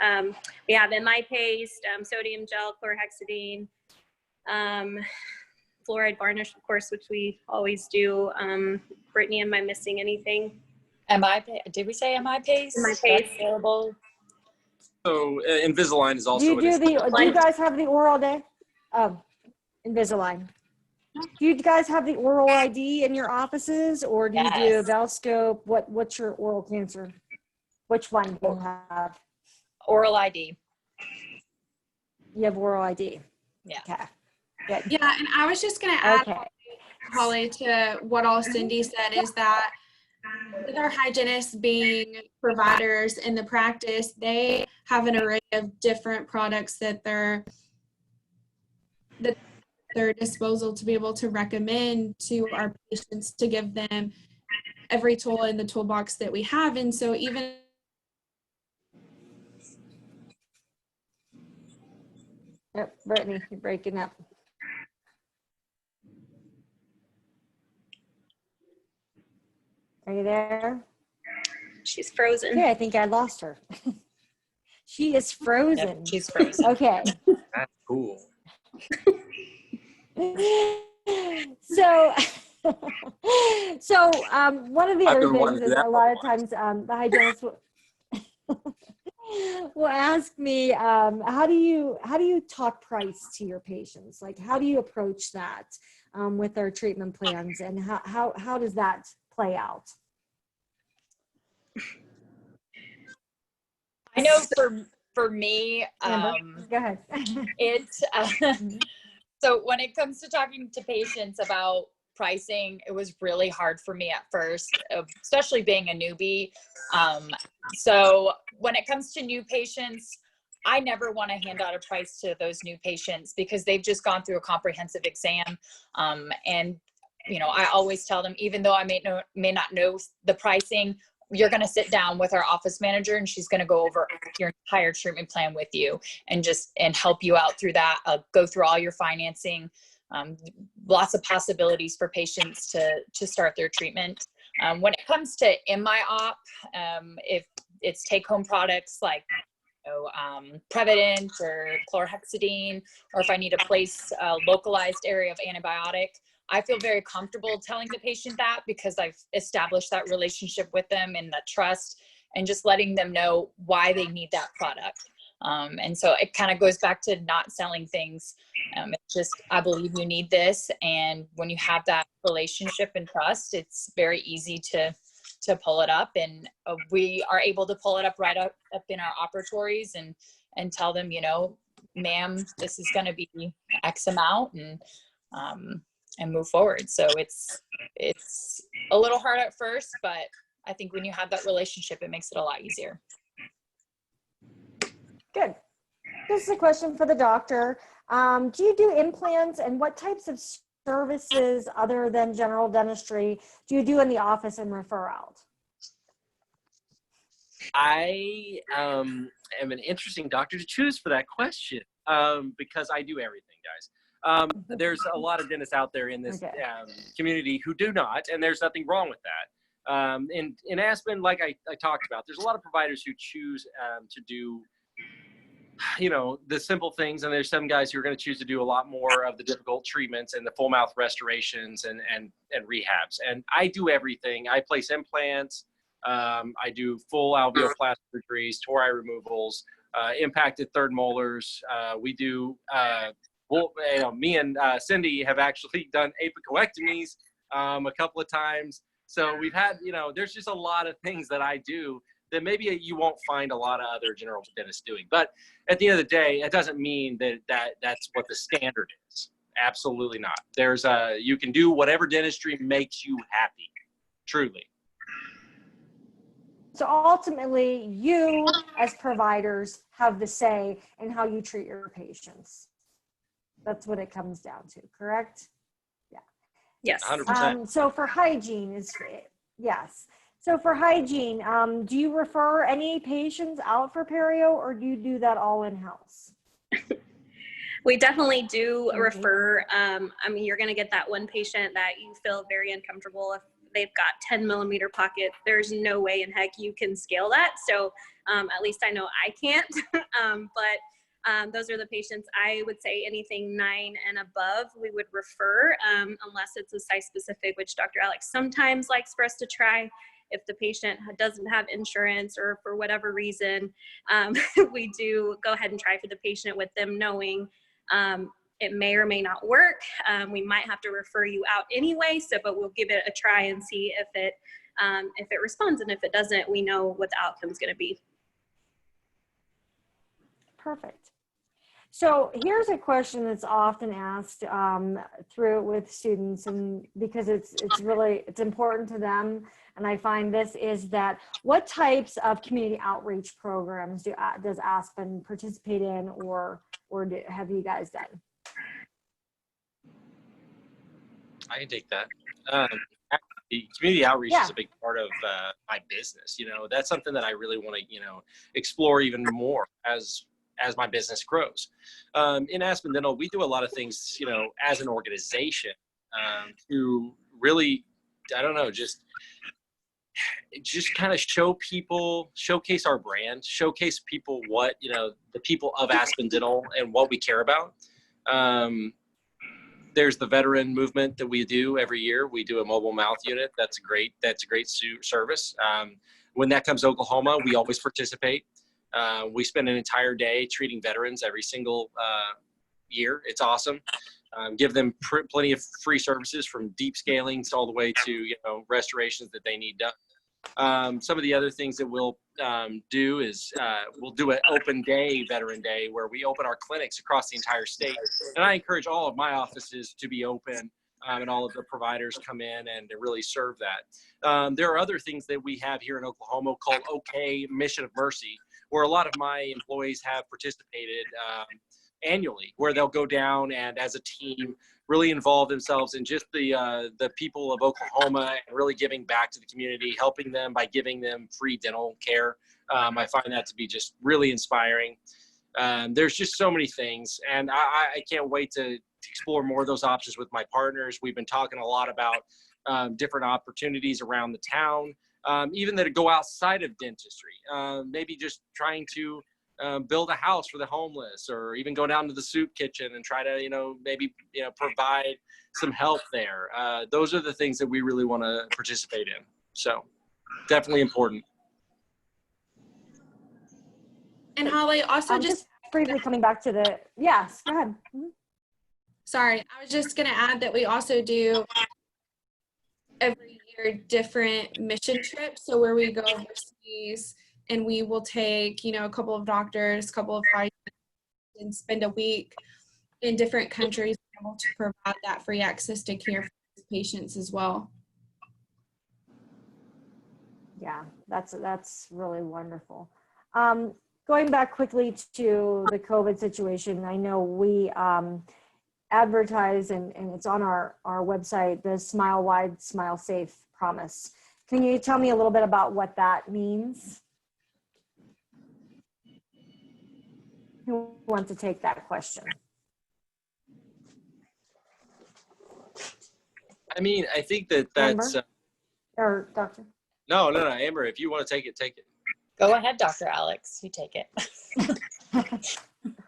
We have MI paste, sodium gel, chlorhexidine, fluoride varnish, of course, which we always do. Brittney, am I missing anything? Did we say MI paste? MI paste. Available. So Invisalign is also. Do you guys have the oral day? Invisalign. Do you guys have the oral ID in your offices, or do you do Velscope? What's your oral cancer? Which one do you have? Oral ID. You have oral ID. Yeah. Okay. Good. Yeah, and I was just going to add, Okay. Holly, to what all Cindy said, is that with our hygienists being providers in the practice, they have an array of different products at their disposal to be able to recommend to our patients, to give them every tool in the toolbox that we have. And so even Yep, Brittney, you're breaking up. Are you there? She's frozen. Okay, I think I lost her. She is frozen. Yep, she's frozen. Okay. That's cool. So one of the I've other been wanting things to is do that a lot of times the hygienist will ask me, how do you talk price to your patients? Like, how do you approach that with their treatment plans, and how does that play out? I know for me, Go ahead. So when it comes to talking to patients about pricing, it was really hard for me at first, especially being a newbie. So when it comes to new patients, I never want to hand out a price to those new patients because they've just gone through a comprehensive exam. And, I always tell them, even though I may not know the pricing, you're going to sit down with our office manager and she's going to go over your entire treatment plan with you and help you out through that, go through all your financing, lots of possibilities for patients to start their treatment. When it comes to in my op, if it's take-home products like Prevident or chlorhexidine, or if I need to place a localized area of antibiotic, I feel very comfortable telling the patient that because I've established that relationship with them and that trust, and just letting them know why they need that product. And so it kind of goes back to not selling things. It's just, I believe you need this. And when you have that relationship and trust, it's very easy to pull it up. And we are able to pull it up right up in our operatories and tell them, ma'am, this is going to be X amount, and move forward. So it's a little hard at first, but I think when you have that relationship, it makes it a lot easier. Good. This is a question for the doctor. Do you do implants, and what types of services other than general dentistry do you do in the office and refer out? I am an interesting doctor to choose for that question. because I do everything, guys. There's a lot of dentists out there in this community who do not, and there's nothing wrong with that. In Aspen, like I talked about, there's a lot of providers who choose to do, you know, the simple things, and there's some guys who are going to choose to do a lot more of the difficult treatments and the full mouth restorations and rehabs. And I do everything. I place implants. I do full alveoplasty surgeries, tori removals, impacted third molars. We do. Well, you know, me and Cindy have actually done apicoectomies a couple of times. So we've had, you know, there's just a lot of things that I do that maybe you won't find a lot of other general dentists doing. But at the end of the day, it doesn't mean that's what the standard is. Absolutely not. There's you can do whatever dentistry makes you happy, truly. So ultimately, you as providers have the say in how you treat your patients. That's what it comes down to, correct? Yeah. Yes. 100%. So for hygiene yes. So for hygiene, do you refer any patients out for perio, or do you do that all in-house? We definitely do refer. I mean, you're going to get that one patient that you feel very uncomfortable if they've got 10 millimeter pockets. There's no way in heck you can scale that. So at least I know I can't. But those are the patients. I would say anything 9 and above, we would refer, unless it's a size specific, which Dr. Alex sometimes likes for us to try. If the patient doesn't have insurance or for whatever reason, we do go ahead and try for the patient with them knowing it may or may not work. We might have to refer you out anyway, but we'll give it a try and see if it responds. And if it doesn't, we know what the outcome's going to be. Perfect. So here's a question that's often asked through with students, and because it's important to them. And I find this is that what types of community outreach programs does Aspen participate in, or have you guys done? I can take that. Community outreach is a big part of my business. You know, that's something that I really want to, you know, explore even more as my business grows. In Aspen Dental, we do a lot of things, you know, as an organization to really, I don't know, just kind of showcase our brand, showcase people what, you know, the people of Aspen Dental and what we care about. There's the veteran movement that we do every year. We do a mobile mouth unit. That's a great service. When that comes to Oklahoma, we always participate. We spend an entire day treating veterans every single year. It's awesome. Give them plenty of free services, from deep scalings all the way to, you know, restorations that they need done. Some of the other things that we'll do is we'll do an open day, Veteran Day, where we open our clinics across the entire state. And I encourage all of my offices to be open, and all of the providers come in and to really serve that. There are other things that we have here in Oklahoma called OK Mission of Mercy, where a lot of my employees have participated annually, where they'll go down and as a team really involve themselves in just the people of Oklahoma and really giving back to the community, helping them by giving them free dental care. I find that to be just really inspiring. There's just so many things, and I can't wait to explore more of those options with my partners. We've been talking a lot about different opportunities around the town, even that go outside of dentistry, maybe just trying to build a house for the homeless, or even go down to the soup kitchen and try to, you know, maybe, you know, provide some help there. Those are the things that we really want to participate in. So definitely important. And Holly, also just briefly coming back to the, yes, go ahead. Sorry, I was just going to add that we also do every year different mission trips. So where we go overseas, and we will take, you know, a couple of doctors, a couple of hygienists, and spend a week in different countries, able to provide that free access to care for patients as well. Yeah, that's really wonderful. Going back quickly to the COVID situation, I know we advertise, and it's on our website, the Smile Wide, Smile Safe promise. Can you tell me a little bit about what that means? Who wants to take that question? I mean, I think that's Or Doctor? no, Amber, if you want to take it, take it. Go ahead, Dr. Alex, you take it.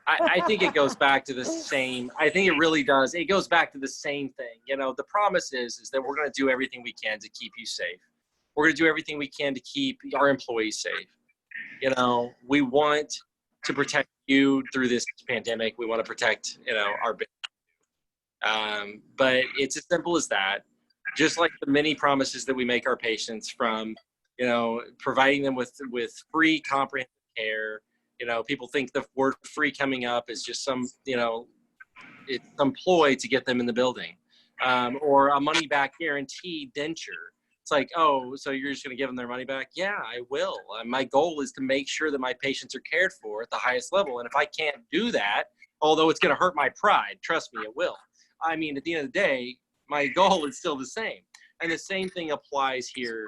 I think it goes back to the same, I think it really does. It goes back to the same thing. You know, the promise is that we're going to do everything we can to keep you safe. We're going to do everything we can to keep our employees safe. You know, we want to protect you through this pandemic. We want to protect, you know, our business. But it's as simple as that. Just like the many promises that we make our patients, from, you know, providing them with free comprehensive care. You know, people think the word free coming up is just some, you know, it's some ploy to get them in the building, or a money back guarantee denture. It's like, oh, so you're just going to give them their money back? Yeah, I will. My goal is to make sure that my patients are cared for at the highest level. And if I can't do that, although it's going to hurt my pride, trust me, it will. I mean, at the end of the day, my goal is still the same. And the same thing applies here.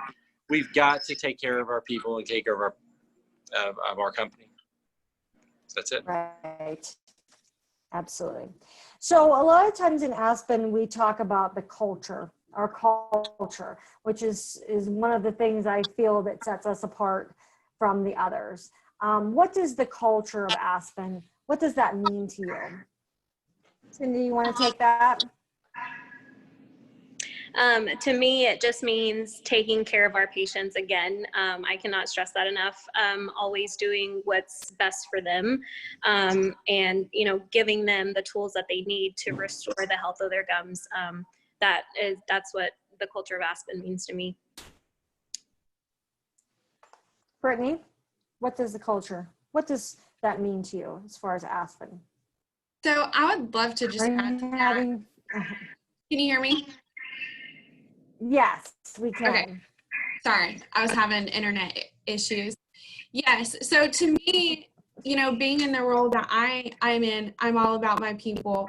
We've got to take care of our people and take care of our company. That's it. Right. Absolutely. So a lot of times in Aspen, we talk about the culture, our culture, which is one of the things I feel that sets us apart from the others. What does the culture of Aspen, what does that mean to you? Cindy, you want to take that? To me, it just means taking care of our patients again. I cannot stress that enough. Always doing what's best for them, and, you know, giving them the tools that they need to restore the health of their gums. That's what the culture of Aspen means to me. Brittney, what does the culture, what does that mean to you as far as Aspen? So I would love to just add to that. Can you hear me? Yes, we can. Okay. Sorry, I was having internet issues. Yes, so to me, you know, being in the role that I'm in, I'm all about my people,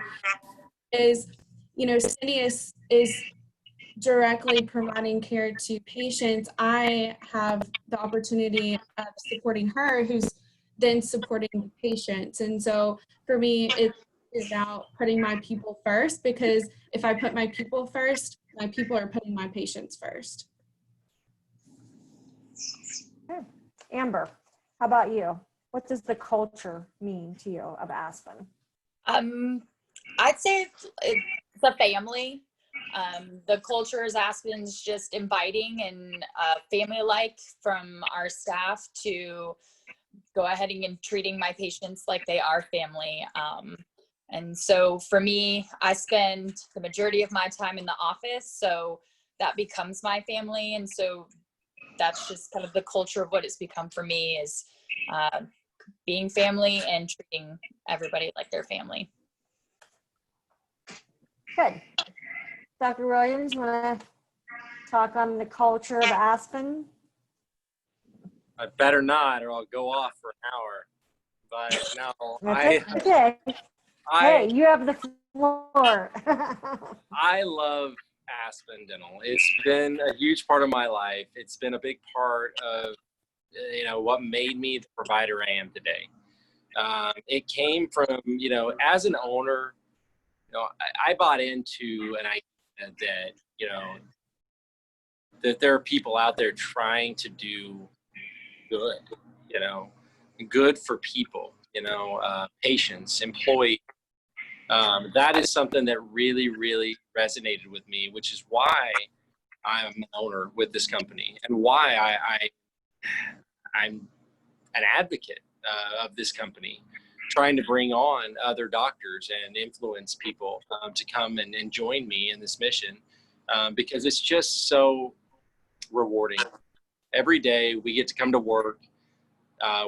is, you know, Cindy is directly providing care to patients. I have the opportunity of supporting her, who's then supporting the patients. And so for me, it's about putting my people first, because if I put my people first, my people are putting my patients first. Okay. Amber, how about you? What does the culture mean to you of Aspen? I'd say it's a family. The culture is Aspen's just inviting and family-like, from our staff to go ahead and treating my patients like they are family. And so for me, I spend the majority of my time in the office, so that becomes my family. And so that's just kind of the culture of what it's become for me, is being family and treating everybody like their family. Good. Dr. Williams, you want to talk on the culture of Aspen? I better not, or I'll go off for an hour. But no, okay. Hey, you have the floor. I love Aspen Dental. It's been a huge part of my life. It's been a big part of, you know, what made me the provider I am today. It came from, you know, as an owner, you know, I bought into an idea that, you know, that there are people out there trying to do good, you know, good for people, you know, patients, employees. That is something that really, really resonated with me, which is why I'm an owner with this company, and why I'm an advocate of this company, trying to bring on other doctors and influence people to come and join me in this mission, because it's just so rewarding. Every day we get to come to work.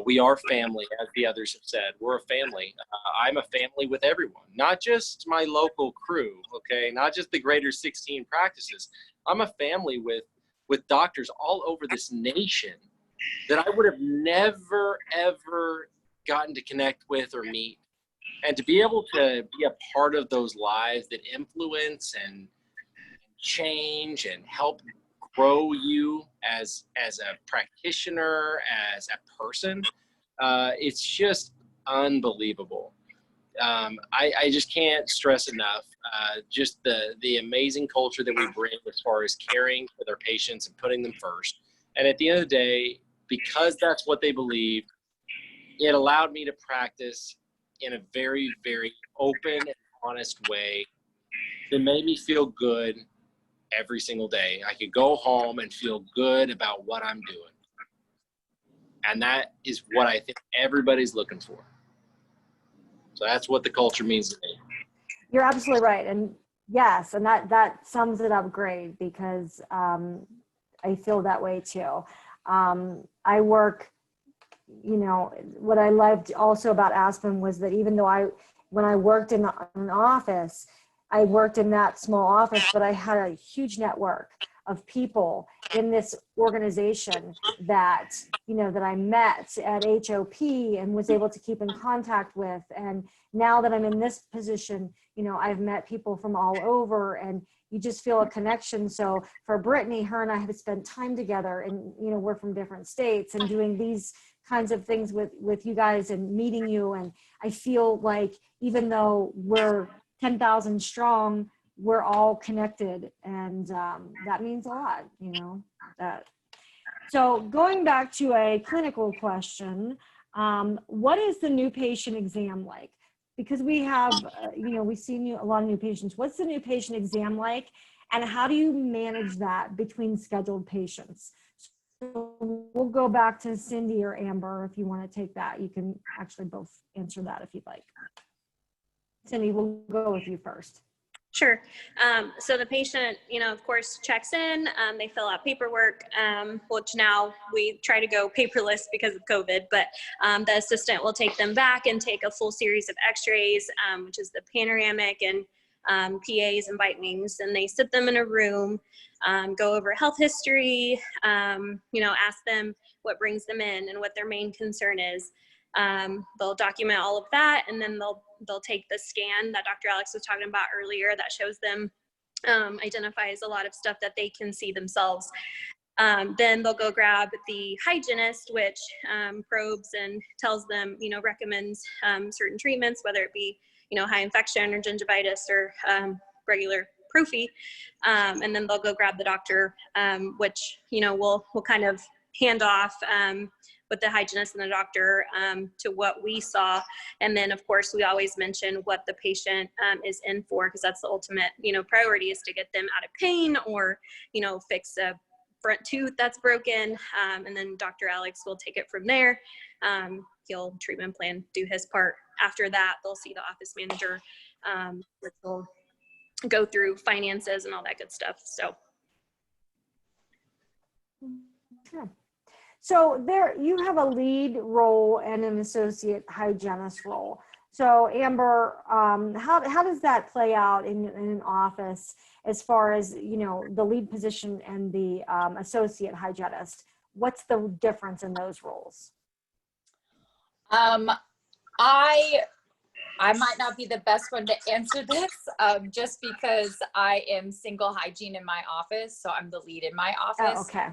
We are family, as the others have said. We're a family. I'm a family with everyone, not just my local crew, okay? Not just the greater 16 practices. I'm a family with doctors all over this nation that I would have never, ever gotten to connect with or meet. And to be able to be a part of those lives that influence and change and help grow you as a practitioner, as a person, it's just unbelievable. I just can't stress enough just the amazing culture that we bring as far as caring for their patients and putting them first. And at the end of the day, because that's what they believe, it allowed me to practice in a very, very open and honest way that made me feel good every single day. I could go home and feel good about what I'm doing. And that is what I think everybody's looking for. So that's what the culture means to me. You're absolutely right. And yes, and that sums it up great, because I feel that way too. I work, what I loved also about Aspen was that even though when I worked in an office, I worked in that small office, but I had a huge network of people in this organization that, that I met at HOP and was able to keep in contact with. And now that I'm in this position, I've met people from all over, and you just feel a connection. So for Brittney, her and I have spent time together, and, we're from different states, and doing these kinds of things with you guys and meeting you. And I feel like even though we're 10,000 strong, we're all connected, and that means a lot, that. So going back to a clinical question, what is the new patient exam like? Because we have, we see a lot of new patients. What's the new patient exam like, and how do you manage that between scheduled patients? So we'll go back to Cindy or Amber if you want to take that. You can actually both answer that if you'd like. Cindy, we'll go with you first. Sure. So the patient, of course, checks in, they fill out paperwork, which now we try to go paperless because of COVID, but the assistant will take them back and take a full series of x-rays, which is the panoramic and PAs and bite wings, and they sit them in a room, go over health history, ask them what brings them in and what their main concern is. They'll document all of that, and then they'll take the scan that Dr. Alex was talking about earlier that shows them, identifies a lot of stuff that they can see themselves. Then they'll go grab the hygienist, which probes and tells them, recommends certain treatments, whether it be, high infection or gingivitis or regular prophy. And then they'll go grab the doctor, which, we'll kind of hand off with the hygienist and the doctor to what we saw. And then of course we always mention what the patient is in for, because that's the ultimate, priority, is to get them out of pain or, fix a front tooth that's broken. And then Dr. Alex will take it from there. He'll treatment plan, do his part. After that, they'll see the office manager, which will go through finances and all that good stuff. So. Sure. So there, you have a lead role and an associate hygienist role. So Amber, how does that play out in an office as far as, the lead position and the associate hygienist? What's the difference in those roles? I might not be the best one to answer this, just because I am single hygiene in my office, so I'm the lead in my office. Oh, okay.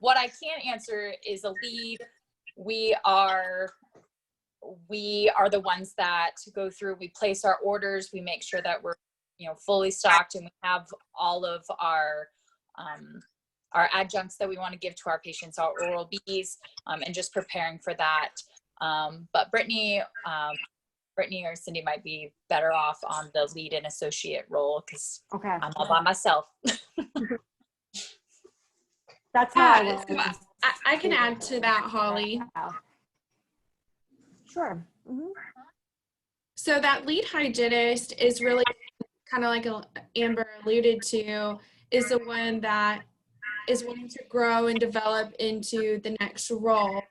What I can answer is a lead. We are the ones that go through. We place our orders. We make sure that we're fully stocked, and we have all of our adjuncts that we want to give to our patients, our oral Bs, and just preparing for that. But Brittney or Cindy might be better off on the lead and associate role, because I'm all by myself. That's how I can add to that, Holly. Sure. Mm-hmm. So that lead hygienist is really kind of like Amber alluded to, is the one that is wanting to grow and develop into the next role.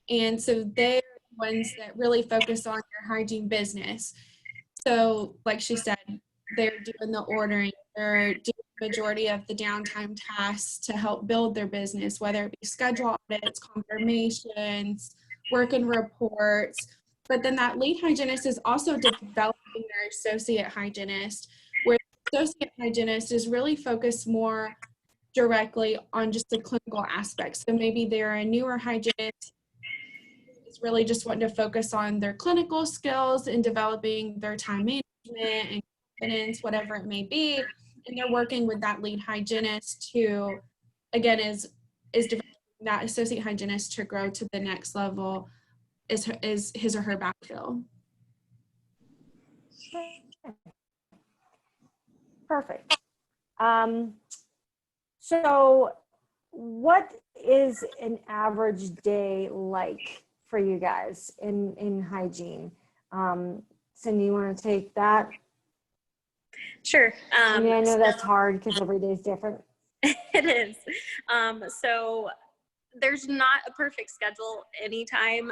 And so they're the ones that really focus on your hygiene business. So like she said, they're doing the ordering, they're doing the majority of the downtime tasks to help build their business, whether it be schedule audits, confirmations, working reports. But then that lead hygienist is also developing their associate hygienist, where the associate hygienist is really focused more directly on just the clinical aspects. So maybe they're a newer hygienist, is really just wanting to focus on their clinical skills and developing their time management and confidence, whatever it may be. And they're working with that lead hygienist who, again, is developing that associate hygienist to grow to the next level is his or her backfill. Perfect. So what is an average day like for you guys in hygiene? Cindy, you want to take that? Sure. I mean, I know that's hard because every day is different. It is. So there's not a perfect schedule anytime,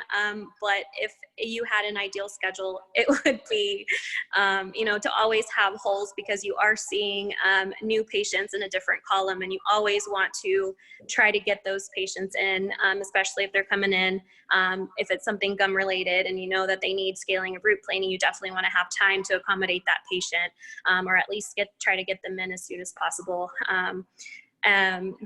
but if you had an ideal schedule, it would be, to always have holes, because you are seeing new patients in a different column, and you always want to try to get those patients in, especially if they're coming in. If it's something gum related and you know that they need scaling of root planing, you definitely want to have time to accommodate that patient, or at least try to get them in as soon as possible.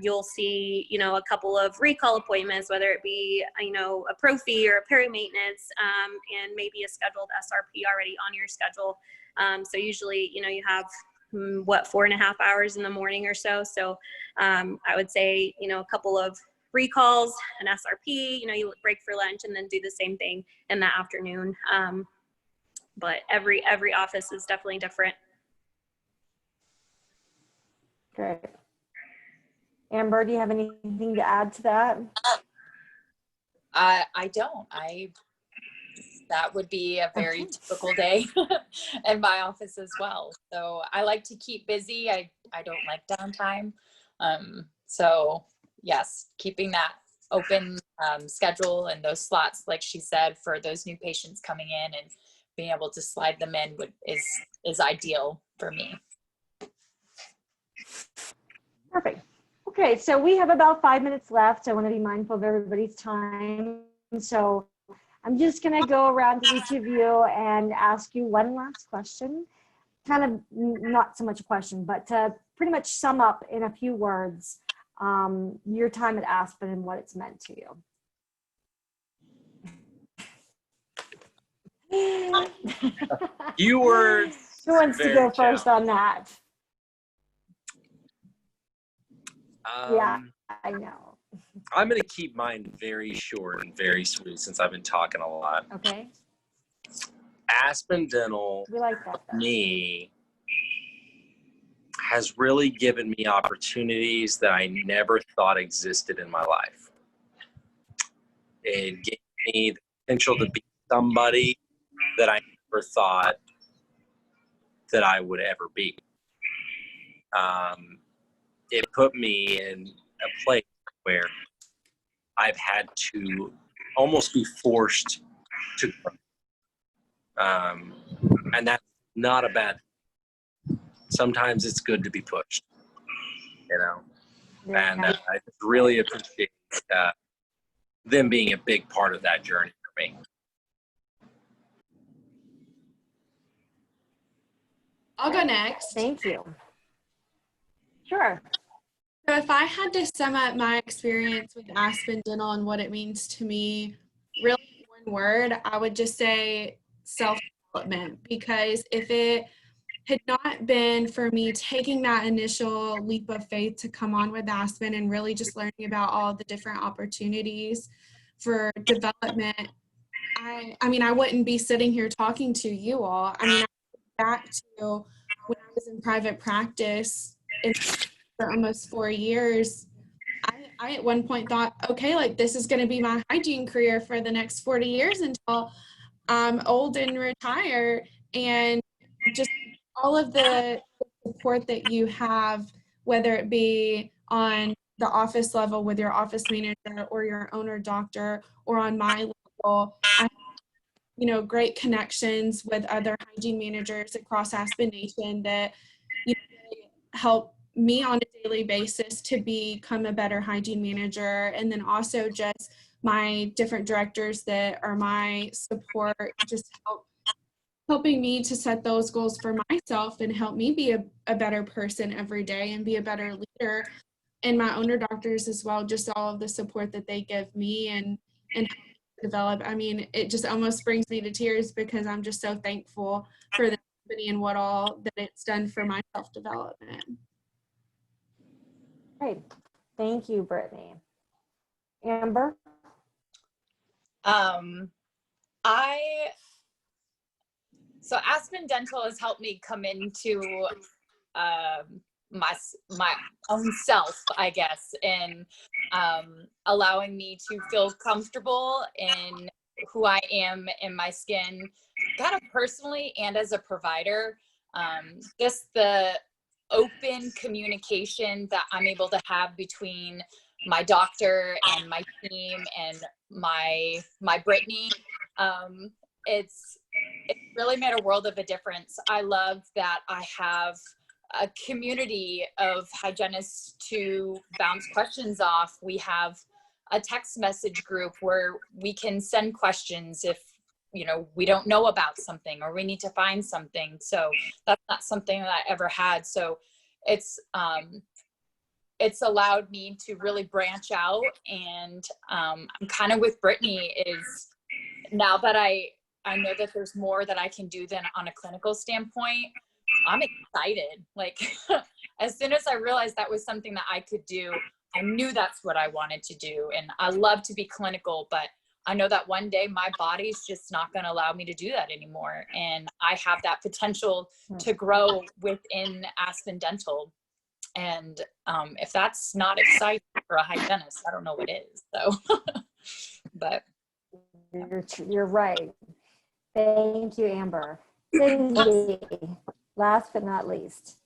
You'll see, a couple of recall appointments, whether it be, a prophy or a peri-maintenance, and maybe a scheduled SRP already on your schedule. So usually, you have 4.5 hours in the morning or so. So I would say, a couple of recalls, an SRP, you break for lunch and then do the same thing in the afternoon. But every office is definitely different. Great. Amber, do you have anything to add to that? I don't. That would be a very typical day in my office as well. So I like to keep busy. I don't like downtime. So yes, keeping that open schedule and those slots, like she said, for those new patients coming in and being able to slide them in is ideal for me. Perfect. Okay, so we have about 5 minutes left. I want to be mindful of everybody's time. So I'm just going to go around to each of you and ask you one last question. Kind of not so much a question, but to pretty much sum up in a few words your time at Aspen and what it's meant to you. You were. Who wants to go first on that? Yeah, I know. I'm going to keep mine very short and very sweet since I've been talking a lot. Okay. Aspen Dental, We like that, though. me, has really given me opportunities that I never thought existed in my life. It gave me the potential to be somebody that I never thought that I would ever be. It put me in a place where I've had to almost be forced to grow. And that's not a bad thing. Sometimes it's good to be pushed, Yeah. and I just really appreciate them being a big part of that journey for me. I'll go next. Thank you. Sure. So if I had to sum up my experience with Aspen Dental and what it means to me, really one word, I would just say self-development. Because if it had not been for me taking that initial leap of faith to come on with Aspen and really just learning about all the different opportunities for development, I wouldn't be sitting here talking to you all. Back to when I was in private practice for almost 4 years, I at one point thought, okay, this is going to be my hygiene career for the next 40 years until I'm old and retire. And just all of the support that you have, whether it be on the office level with your office manager or your owner doctor, or on my level, I have, great connections with other hygiene managers across Aspen Nation that help me on a daily basis to become a better hygiene manager. And then also just my different directors that are my support, just helping me to set those goals for myself and help me be a better person every day and be a better leader. And my owner doctors as well, just all of the support that they give me and develop. I mean, it just almost brings me to tears because I'm just so thankful for the company and what all that it's done for my self-development. Great. Thank you, Brittney. Amber? So Aspen Dental has helped me come into my own self, I guess, and allowing me to feel comfortable in who I am in my skin, kind of personally and as a provider. Just the open communication that I'm able to have between my doctor and my team and my Brittney. It's really made a world of a difference. I love that I have a community of hygienists to bounce questions off. We have a text message group where we can send questions if we don't know about something or we need to find something. So that's not something that I ever had. So it's allowed me to really branch out, and I'm kind of with Brittney is now that I know that there's more that I can do than on a clinical standpoint. I'm excited. Like as soon as I realized that was something that I could do, I knew that's what I wanted to do. And I love to be clinical, but I know that one day my body's just not going to allow me to do that anymore. And I have that potential to grow within Aspen Dental. And if that's not exciting for a hygienist, I don't know what is. So, but You're right. Thank you, Amber. Cindy, last but not least.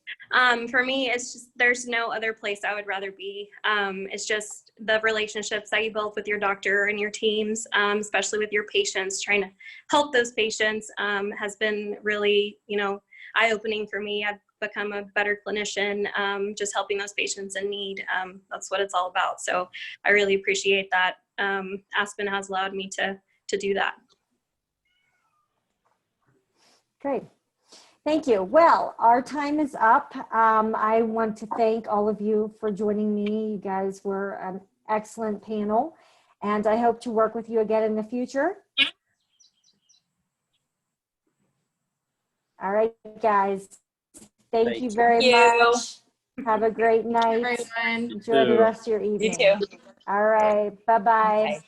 For me, it's just, there's no other place I would rather be. It's just the relationships that you build with your doctor and your teams, especially with your patients, trying to help those patients, has been really, eye-opening for me. I've become a better clinician, just helping those patients in need. That's what it's all about. So I really appreciate that. Aspen has allowed me to do that. Great. Thank you. Well, our time is up. I want to thank all of you for joining me. You guys were an excellent panel, and I hope to work with you again in the future. All right, guys. Thank you very much. Have a great night. Everyone. Enjoy the rest of your evening. you too. All right. Bye-bye. Bye.